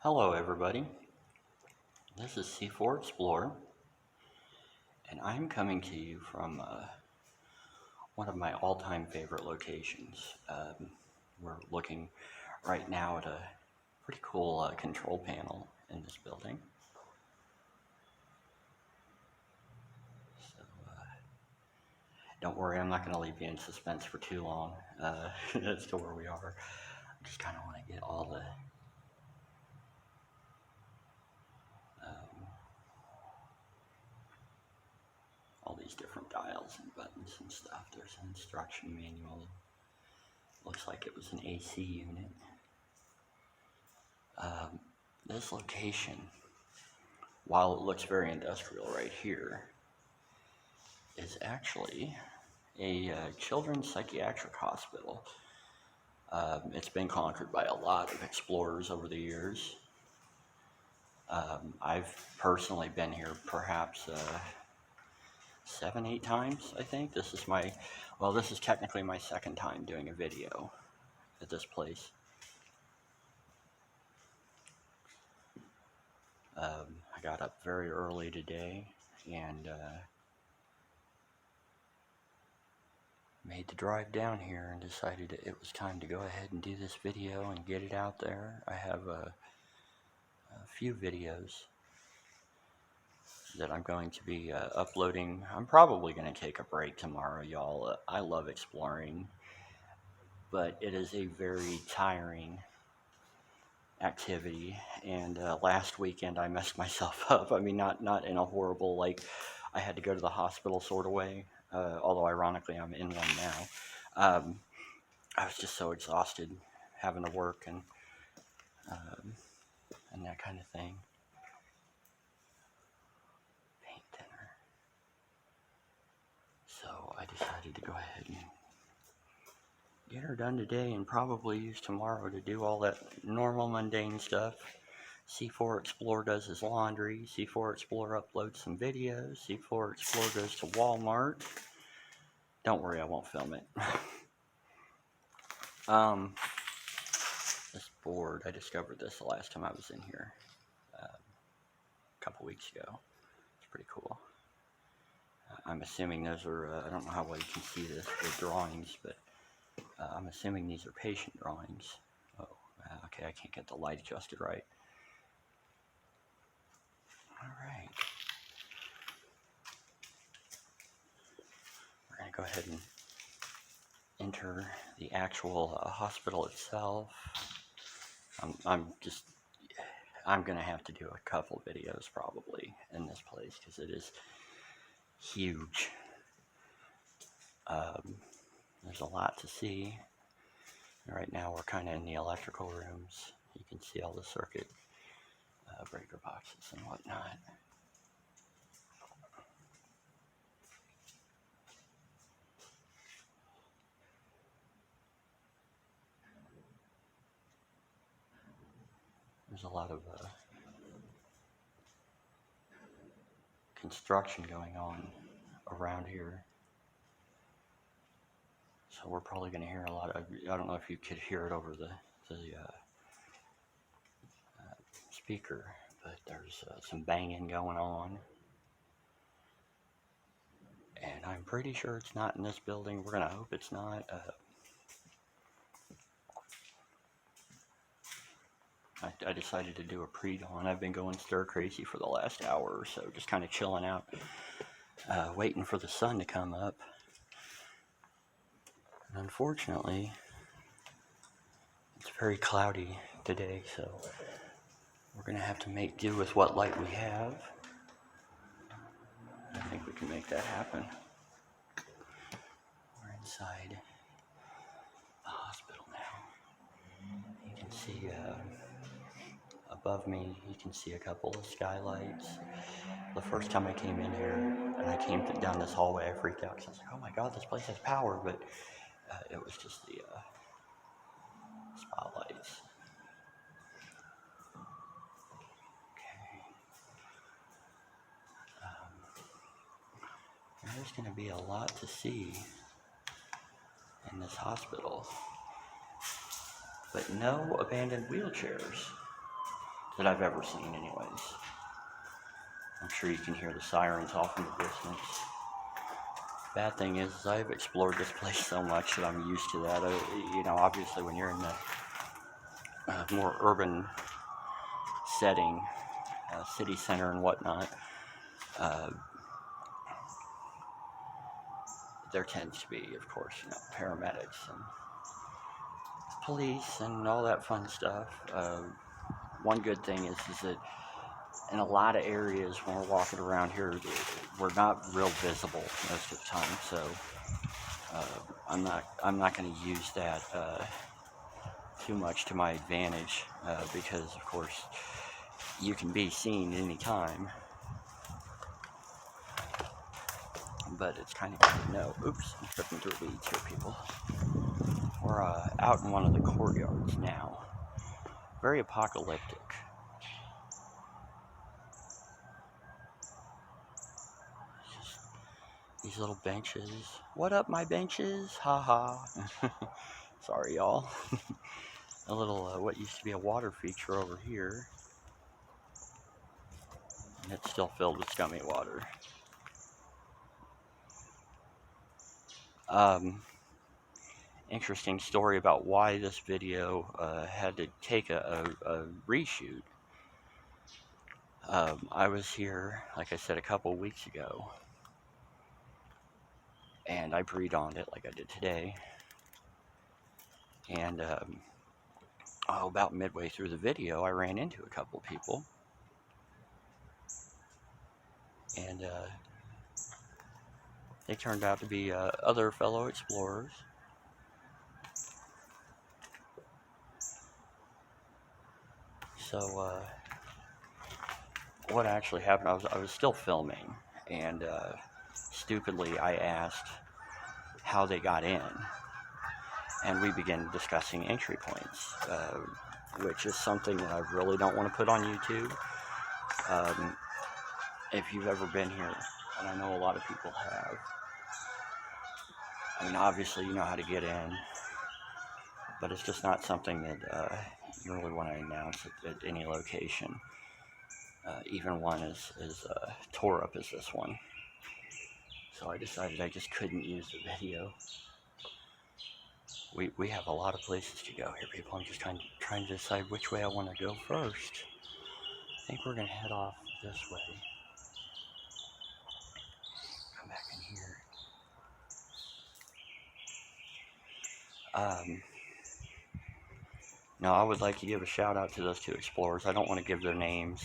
Hello everybody, this is C4 Explorer, and I'm coming to you from one of my all-time favorite locations. We're looking right now at a pretty cool control panel in this building. So don't worry, I'm not going to leave you in suspense for too long as to where we are. I just kind of want to get all these different dials and buttons and stuff. There's an instruction manual. Looks like it was an AC unit. This location, while it looks very industrial right here, is actually a children's psychiatric hospital. It's been conquered by a lot of explorers over the years. I've personally been here perhaps 7-8 times, I think. This is technically my second time doing a video at this place. I got up very early today and made the drive down here and decided it was time to go ahead and do this video and get it out there. I have a few videos that I'm going to be uploading. I'm probably going to take a break tomorrow, y'all. I love exploring, but it is a very tiring activity, and last weekend I messed myself up. I mean, not in a horrible, like, I had to go to the hospital sort of way, although ironically I'm in one now. I was just so exhausted having to work and that kind of thing. Paint thinner. So I decided to go ahead and get her done today and probably use tomorrow to do all that normal mundane stuff. C4 Explorer does his laundry, C4 Explorer uploads some videos, C4 Explorer goes to Walmart. Don't worry, I won't film it. This board, I discovered this the last time I was in here, a couple weeks ago. It's pretty cool. I'm assuming those are, I don't know how well you can see this, the drawings, but I'm assuming these are patient drawings. Oh, okay, I can't get the light adjusted right. Alright. We're going to go ahead and enter the actual hospital itself. I'm going to have to do a couple videos probably in this place because it is huge. There's a lot to see. Right now we're kind of in the electrical rooms. You can see all the circuit breaker boxes and whatnot. There's a lot of construction going on around here. So we're probably going to hear a lot of, I don't know if you could hear it over the speaker, but there's some banging going on. And I'm pretty sure it's not in this building. We're going to hope it's not. I decided to do a pre-dawn. I've been going stir crazy for the last hour or so, just kind of chilling out, waiting for the sun to come up. And unfortunately, it's very cloudy today, so we're going to have to make do with what light we have. I think we can make that happen. We're inside the hospital now. You can see above me, you can see a couple of skylights. The first time I came in here and I came down this hallway, I freaked out because I was like, oh my god, this place has power, but it was just the spotlights. There's going to be a lot to see in this hospital, but no abandoned wheelchairs. that I've ever seen anyways. I'm sure you can hear the sirens off in the distance. Bad thing is I've explored this place so much that I'm used to that. You know, obviously when you're in the more urban setting, city center and whatnot, there tends to be, of course, you know, paramedics and police and all that fun stuff. One good thing is that in a lot of areas when we're walking around here, we're not real visible most of the time. So I'm not going to use that too much to my advantage because, of course, you can be seen anytime. But it's kind of good to know. Oops, I'm tripping through weeds here, people. We're out in one of the courtyards now. Very apocalyptic. Just these little benches. What up, my benches? Haha. Sorry, y'all. A little, what used to be a water feature over here. And it's still filled with scummy water. Interesting story about why this video had to take a reshoot. I was here, like I said, a couple weeks ago, and I pre-dawned it like I did today. And about midway through the video, I ran into a couple people, and they turned out to be other fellow explorers. So what actually happened, I was still filming, and stupidly I asked how they got in, and we began discussing entry points, which is something that I really don't want to put on YouTube. If you've ever been here, and I know a lot of people have, I mean, obviously you know how to get in, but it's just not something that you really want to announce at any location, even one as tore up as this one. So I decided I just couldn't use the video. We have a lot of places to go here, people. I'm just trying to decide which way I want to go first. I think we're going to head off this way. Come back in here. Now, I would like to give a shout out to those two explorers. I don't want to give their names,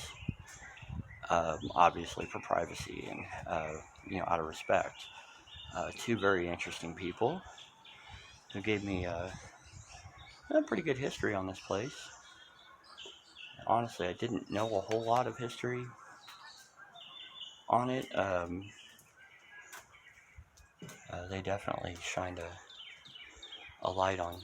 obviously for privacy and, you know, out of respect. Two very interesting people who gave me a pretty good history on this place. Honestly, I didn't know a whole lot of history on it. They definitely shined a light on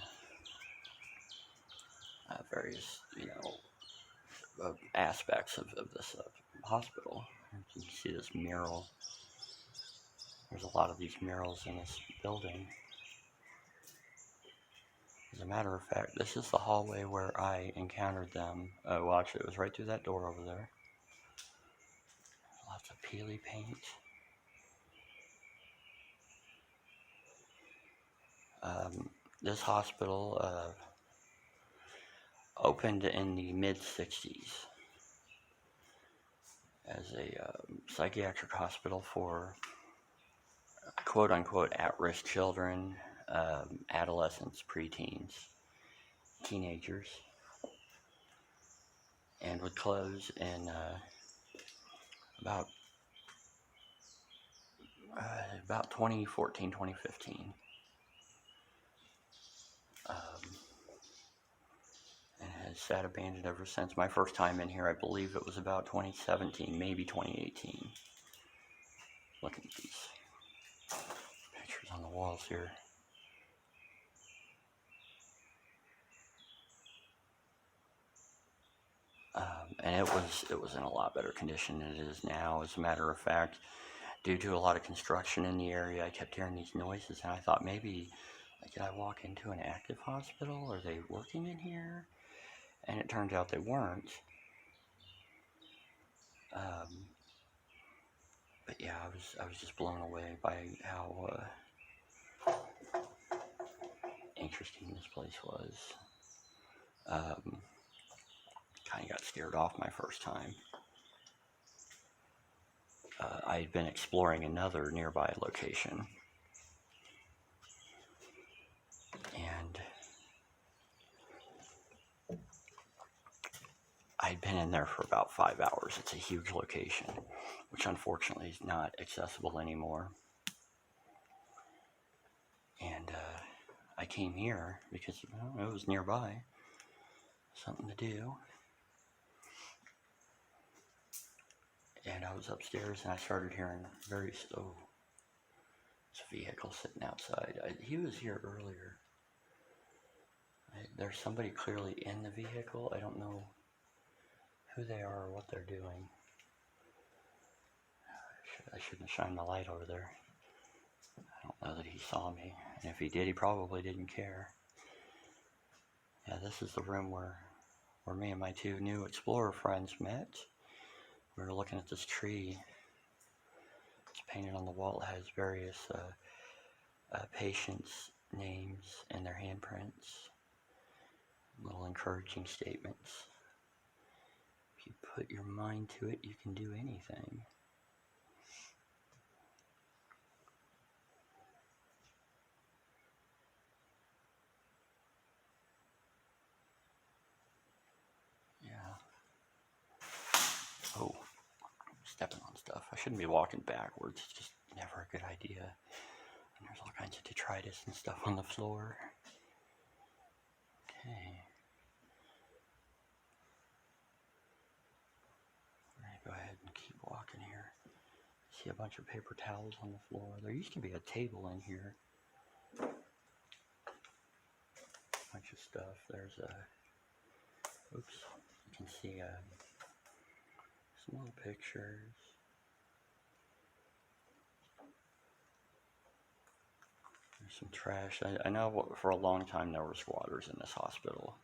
various, you know, aspects of this hospital. You can see this mural. There's a lot of these murals in this building. As a matter of fact, this is the hallway where I encountered them. Well, actually, it was right through that door over there. Lots of peely paint. This hospital opened in the mid-60s as a psychiatric hospital for quote-unquote at-risk children, adolescents, preteens, teenagers, and would close in about 2014, 2015. And has sat abandoned ever since. My first time in here, I believe it was about 2017, maybe 2018. Look at these pictures on the walls here. And it was in a lot better condition than it is now. As a matter of fact, due to a lot of construction in the area, I kept hearing these noises, and I thought maybe, did I walk into an active hospital? Are they working in here? And it turns out they weren't. But yeah, I was just blown away by how interesting this place was. Kind of got scared off my first time. I had been exploring another nearby location, and I'd been in there for about 5 hours. It's a huge location, which unfortunately is not accessible anymore. And I came here because it was nearby, something to do. And I was upstairs and I started hearing there's a vehicle sitting outside. He was here earlier. There's somebody clearly in the vehicle. I don't know who they are or what they're doing. I shouldn't have shined the light over there. I don't know that he saw me. And if he did, he probably didn't care. Yeah, this is the room where me and my two new explorer friends met. We were looking at this tree. It's painted on the wall. It has various patients' names and their handprints. Little encouraging statements. If you put your mind to it, you can do anything. Yeah. Oh, stepping on stuff. I shouldn't be walking backwards. It's just never a good idea. And there's all kinds of detritus and stuff on the floor. Okay. We're going to go ahead and keep walking here. See a bunch of paper towels on the floor. There used to be a table in here. A bunch of stuff. There's oops. You can see some little pictures. There's some trash. I know for a long time there were squatters in this hospital.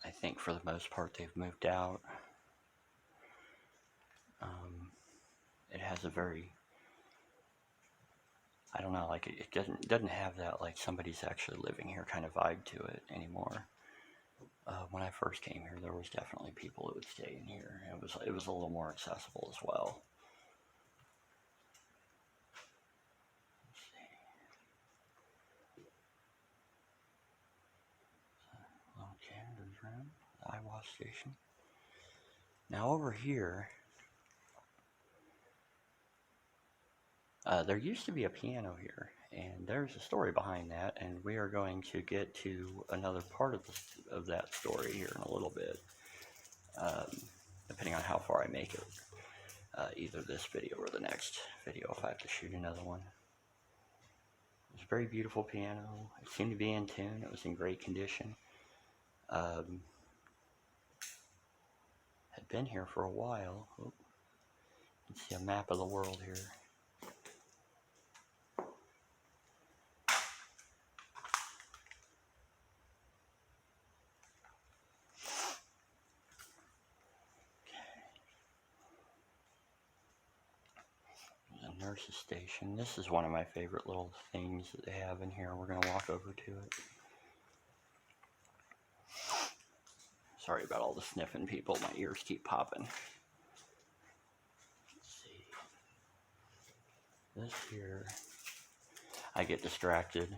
I think for the most part they've moved out. It has a very, I don't know, like it doesn't have that like somebody's actually living here kind of vibe to it anymore. When I first came here, there was definitely people that would stay in here. It was a little more accessible as well. Let's see. Little janitor's room, the eye wash station. Now over here, there used to be a piano here, and there's a story behind that, and we are going to get to another part of that story here in a little bit, depending on how far I make it, either this video or the next video if I have to shoot another one. It was a very beautiful piano. It seemed to be in tune. It was in great condition. Had been here for a while. Oh, you can see a map of the world here. Nurse's station. This is one of my favorite little things that they have in here. We're going to walk over to it. Sorry about all the sniffing, people. My ears keep popping. Let's see. This here, I get distracted.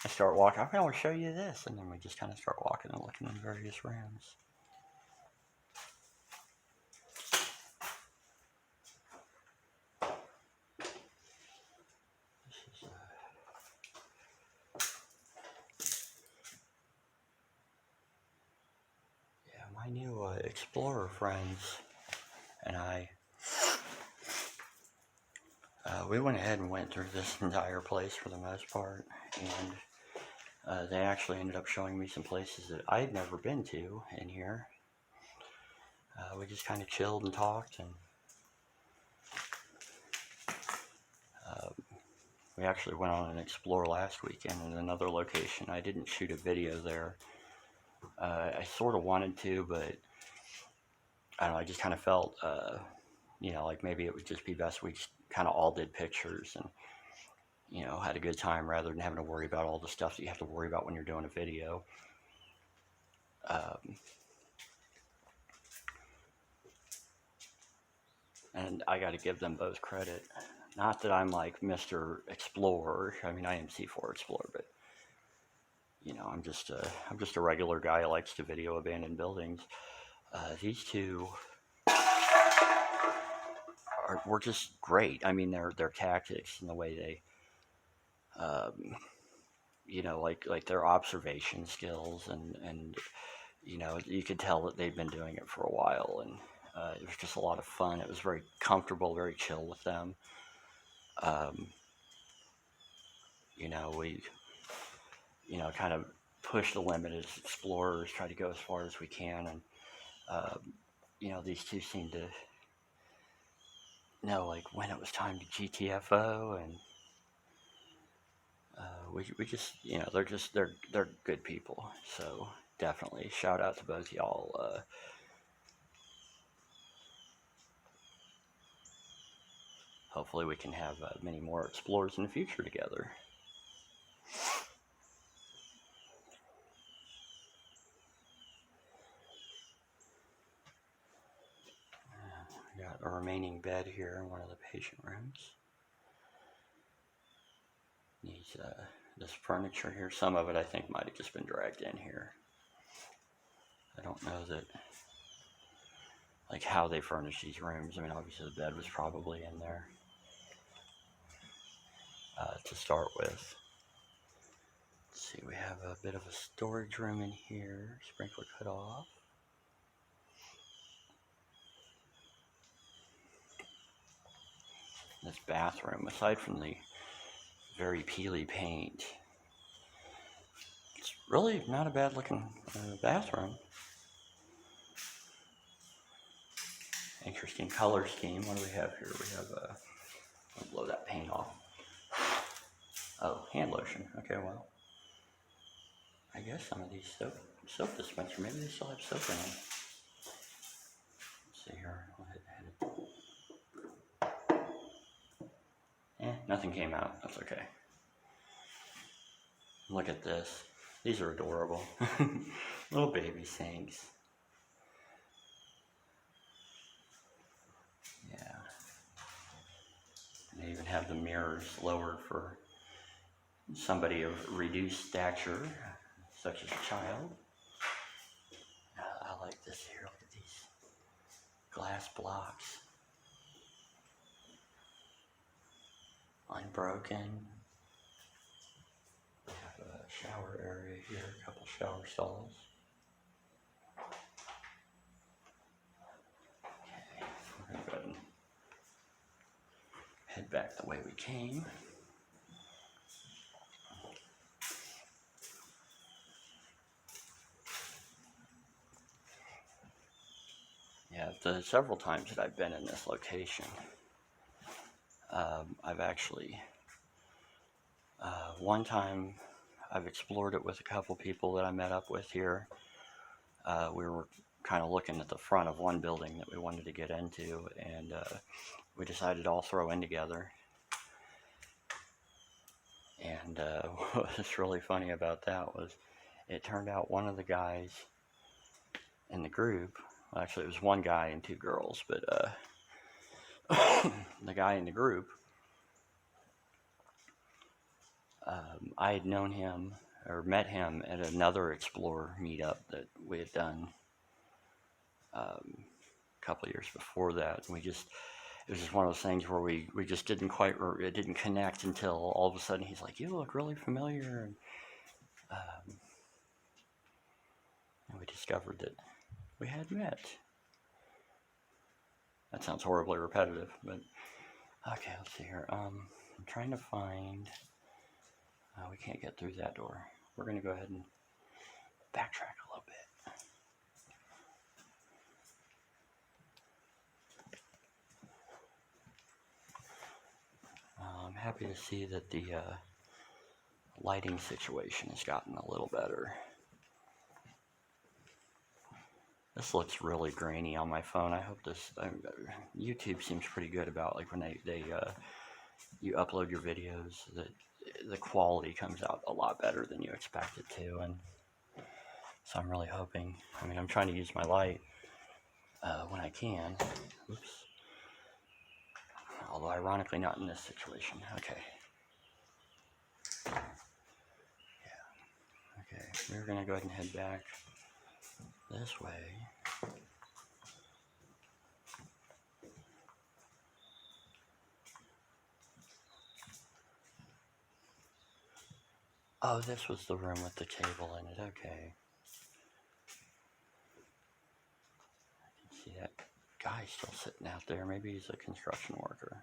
I start walking. I want to show you this, and then we just kind of start walking and looking in various rooms. My new explorer friends and I, we went ahead and went through this entire place for the most part, and they actually ended up showing me some places that I'd never been to in here. We just kind of chilled and talked, and we actually went on an explore last weekend in another location. I didn't shoot a video there I sort of wanted to, but I don't know, I just kind of felt, you know, like maybe it would just be best we just kind of all did pictures and, you know, had a good time rather than having to worry about all the stuff that you have to worry about when you're doing a video. And I got to give them both credit. Not that I'm like Mr. Explorer. I mean, I am C4 Explorer, but you know, I'm just a regular guy who likes to video abandoned buildings. These two were just great. I mean, their tactics and the way they, you know, like their observation skills and you know, you could tell that they'd been doing it for a while, and it was just a lot of fun. It was very comfortable, very chill with them. You know, we, you know, kind of push the limit as explorers, try to go as far as we can, and you know, these two seem to know like when it was time to GTFO, and we just, you know, they're good people. So definitely shout out to both y'all. Hopefully we can have many more explorers in the future together. We got a remaining bed here in one of the patient rooms. These, this furniture here, some of it I think might have just been dragged in here. I don't know that, like how they furnish these rooms. I mean, obviously the bed was probably in there to start with. Let's see, we have a bit of a storage room in here, sprinkler cut off. This bathroom, aside from the very peely paint, it's really not a bad looking bathroom. Interesting color scheme. What do we have here? We have I'll blow that paint off. Oh, hand lotion. Okay, well, I guess some of these soap dispensers, maybe they still have soap in them. Let's see here. Nothing came out. That's okay. Look at this. These are adorable. Little baby sinks. Yeah. And they even have the mirrors lowered for somebody of reduced stature, such as a child. I like this here. Look at these glass blocks. Unbroken. We have a shower area here, a couple shower stalls. Okay, we're going to go ahead and head back the way we came. Yeah, the several times that I've been in this location, I've actually, one time I've explored it with a couple people that I met up with here. We were kind of looking at the front of one building that we wanted to get into, and we decided to all throw in together. And what was really funny about that was it turned out one of the guys in the group, well, actually it was one guy and two girls, but the guy in the group, I had known him or met him at another Explorer meetup that we had done a couple of years before that. And it was just one of those things where we just didn't quite, it didn't connect until all of a sudden he's like, "You look really familiar." And we discovered that we had met. That sounds horribly repetitive, but okay, let's see here. I'm trying to find, we can't get through that door. We're going to go ahead and backtrack a little bit. I'm happy to see that the lighting situation has gotten a little better. This looks really grainy on my phone. I hope this, YouTube seems pretty good about like when you upload your videos, that the quality comes out a lot better than you expect it to, and so I'm really hoping. I mean, I'm trying to use my light when I can. Oops. Although ironically not in this situation. Okay. Yeah. Okay. We're gonna go ahead and head back this way. Oh, this was the room with the table in it. Okay. I can see that guy still sitting out there. Maybe he's a construction worker.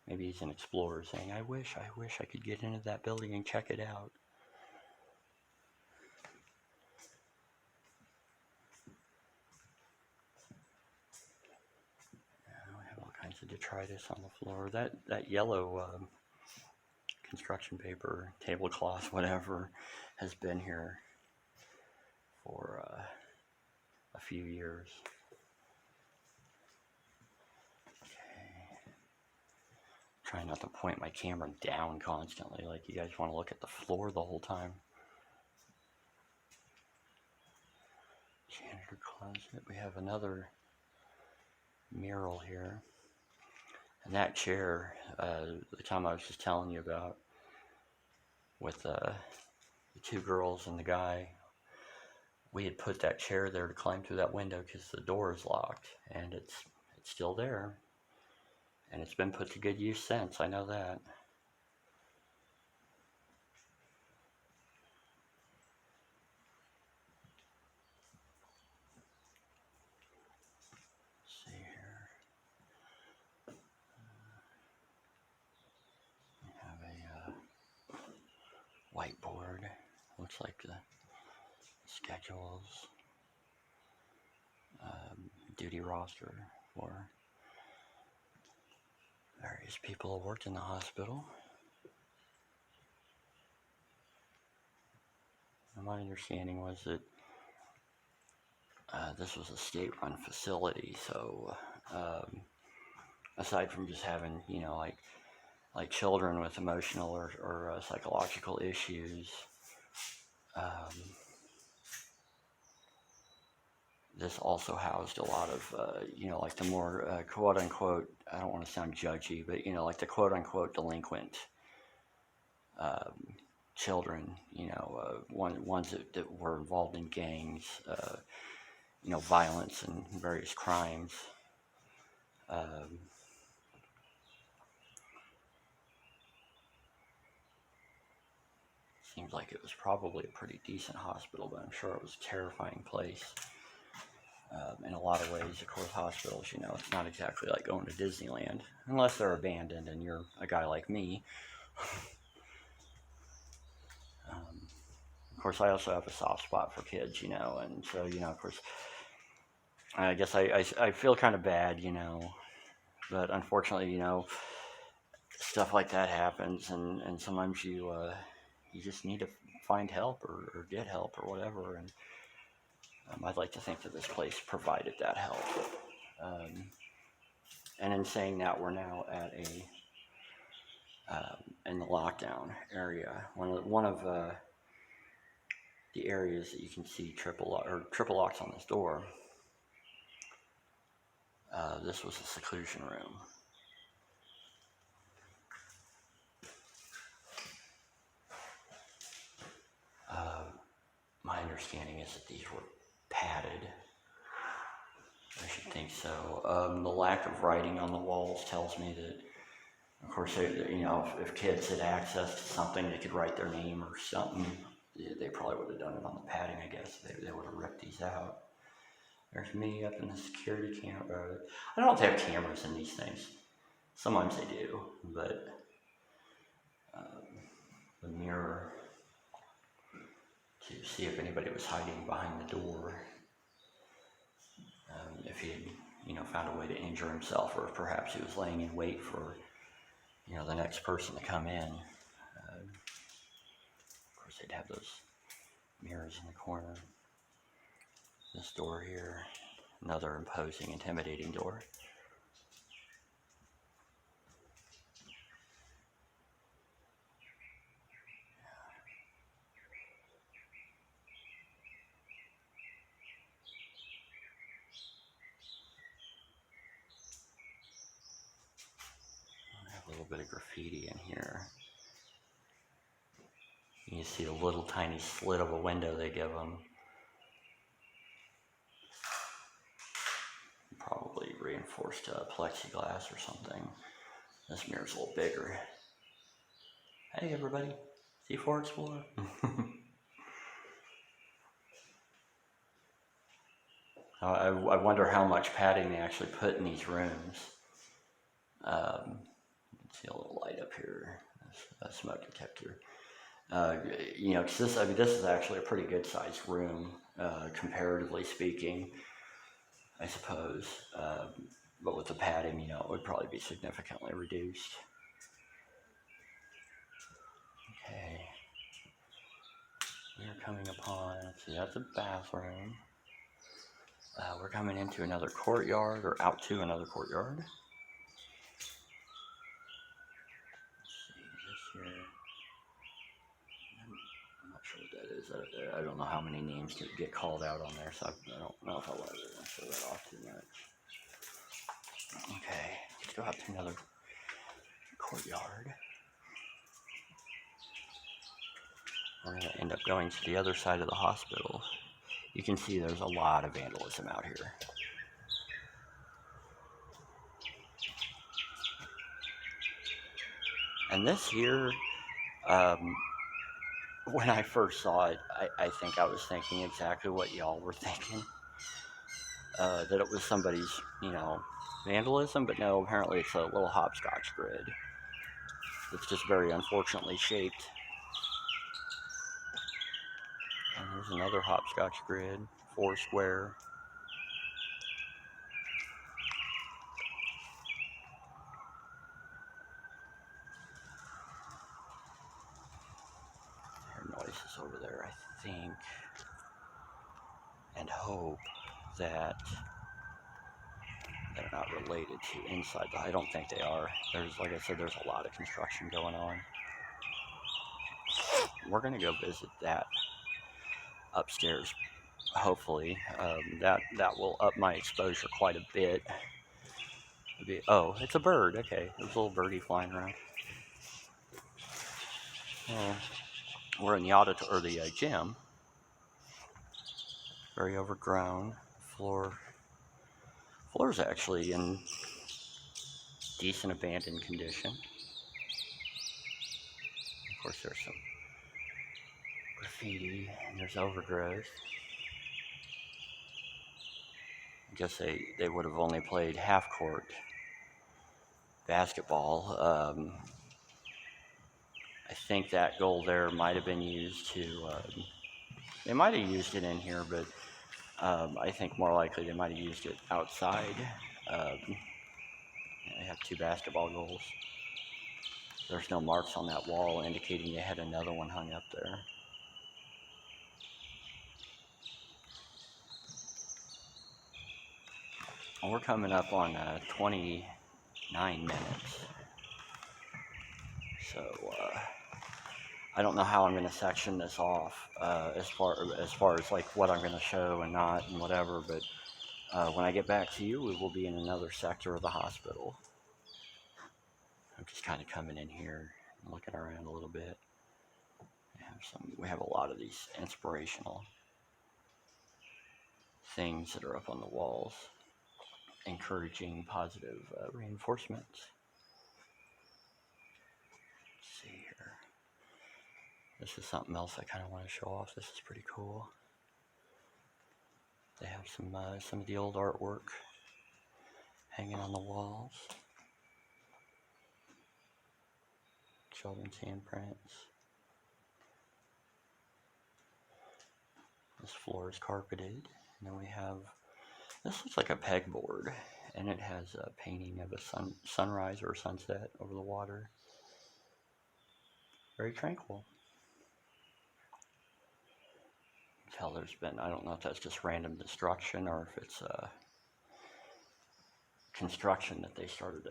Maybe he's an explorer saying, I wish I could get into that building and check it out. We have all kinds of detritus on the floor. That yellow construction paper, tablecloth, whatever, has been here for a few years. Okay. Trying not to point my camera down constantly, like you guys want to look at the floor the whole time. Janitor closet. We have another mural here. And that chair, the time I was just telling you about, with the two girls and the guy, we had put that chair there to climb through that window because the door is locked, and it's still there, and it's been put to good use since. I know that. Let's see here. We have a whiteboard. Looks like the schedules, duty roster for various people who worked in the hospital. And my understanding was that this was a state-run facility, so aside from just having, you know, like children with emotional or psychological issues, this also housed a lot of, you know, like the more quote-unquote, I don't want to sound judgy, but, you know, like the quote-unquote delinquent children, you know, ones that were involved in gangs, you know, violence and various crimes. Seems like it was probably a pretty decent hospital, but I'm sure it was a terrifying place. In a lot of ways, of course, hospitals, you know, it's not exactly like going to Disneyland, unless they're abandoned and you're a guy like me. Of course, I also have a soft spot for kids, you know, and so, you know, of course, I guess I feel kind of bad, you know, but unfortunately, you know, stuff like that happens, and sometimes you just need to find help or get help or whatever, and I'd like to think that this place provided that help. And in saying that, we're now at in the lockdown area. One of the areas that you can see triple locks on this door. This was a seclusion room. My understanding is that these were padded. I should think so. The lack of writing on the walls tells me that, of course, you know, if kids had access to something, they could write their name or something. They probably would have done it on the padding, I guess. They would have ripped these out. There's me up in the security camera. I don't know if they have cameras in these things. Sometimes they do, but the mirror to see if anybody was hiding behind the door. If he had, you know, found a way to injure himself, or if perhaps he was laying in wait for, you know, the next person to come in. Of course, they'd have those mirrors in the corner. This door here, another imposing, intimidating door. I have a little bit of graffiti in here. You see the little tiny slit of a window they give them. Probably reinforced plexiglass or something. This mirror's a little bigger. Hey everybody, C4 Explorer. I wonder how much padding they actually put in these rooms. See a little light up here. That's a smoke detector. You know, 'cause this is actually a pretty good sized room, comparatively speaking, I suppose. But with the padding, you know, it would probably be significantly reduced. Okay. We are coming upon, let's see, that's a bathroom. We're coming into another courtyard, or out to another courtyard. Let's see, this here. I'm not sure what that is. I don't know how many names get called out on there, so I don't know if I want to show that off too much. Okay, let's go out to another courtyard. We're going to end up going to the other side of the hospital. You can see there's a lot of vandalism out here. And this here, when I first saw it, I think I was thinking exactly what y'all were thinking. That it was somebody's, you know, vandalism, but no, apparently it's a little hopscotch grid. It's just very unfortunately shaped. And there's another hopscotch grid, 4 square. I hear noises over there, I think, and hope that they're not related to inside. I don't think they are. Like I said, there's a lot of construction going on. We're going to go visit that upstairs, hopefully. That will up my exposure quite a bit. Oh, it's a bird. Okay, there's a little birdie flying around. We're in the gym. Very overgrown. Floor's actually in decent abandoned condition. Of course, there's some graffiti and there's overgrowth. I guess they would have only played half-court basketball. I think that goal there might have been used to, they might have used it in here, but I think more likely they might have used it outside. They have 2 basketball goals. There's no marks on that wall indicating they had another one hung up there. We're coming up on 29 minutes. So I don't know how I'm going to section this off as far as like what I'm going to show and not and whatever, but when I get back to you, we will be in another sector of the hospital. I'm just kind of coming in here and looking around a little bit. We have a lot of these inspirational things that are up on the walls, encouraging positive reinforcements. Let's see here. This is something else I kind of want to show off. This is pretty cool. They have some of the old artwork hanging on the walls. Children's handprints. This floor is carpeted. And then we have, this looks like a pegboard, and it has a painting of a sunrise or a sunset over the water. Very tranquil. tell there's been, I don't know if that's just random destruction or if it's construction that they started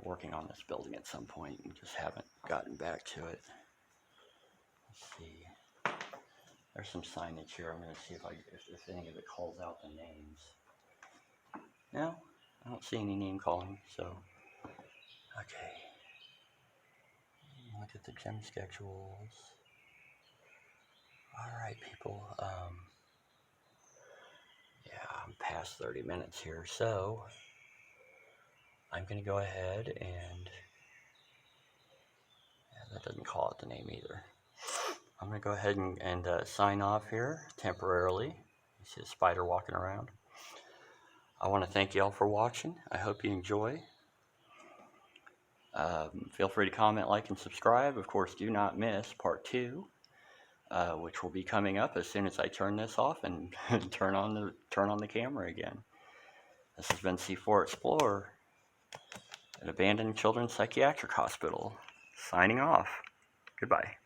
working on this building at some point and just haven't gotten back to it. Let's see. There's some signage here. I'm going to see if any of it calls out the names. No, I don't see any name calling, so okay. Look at the gym schedules. Alright people, yeah, I'm past 30 minutes here, so I'm going to go ahead and, yeah, that doesn't call out the name either. I'm going to go ahead and sign off here temporarily. You see a spider walking around. I want to thank you all for watching. I hope you enjoy. Feel free to comment, like, and subscribe. Of course, do not miss part 2, which will be coming up as soon as I turn this off and turn on the camera again. This has been C4 Explorer at Abandoned Children's Psychiatric Hospital. Signing off. Goodbye.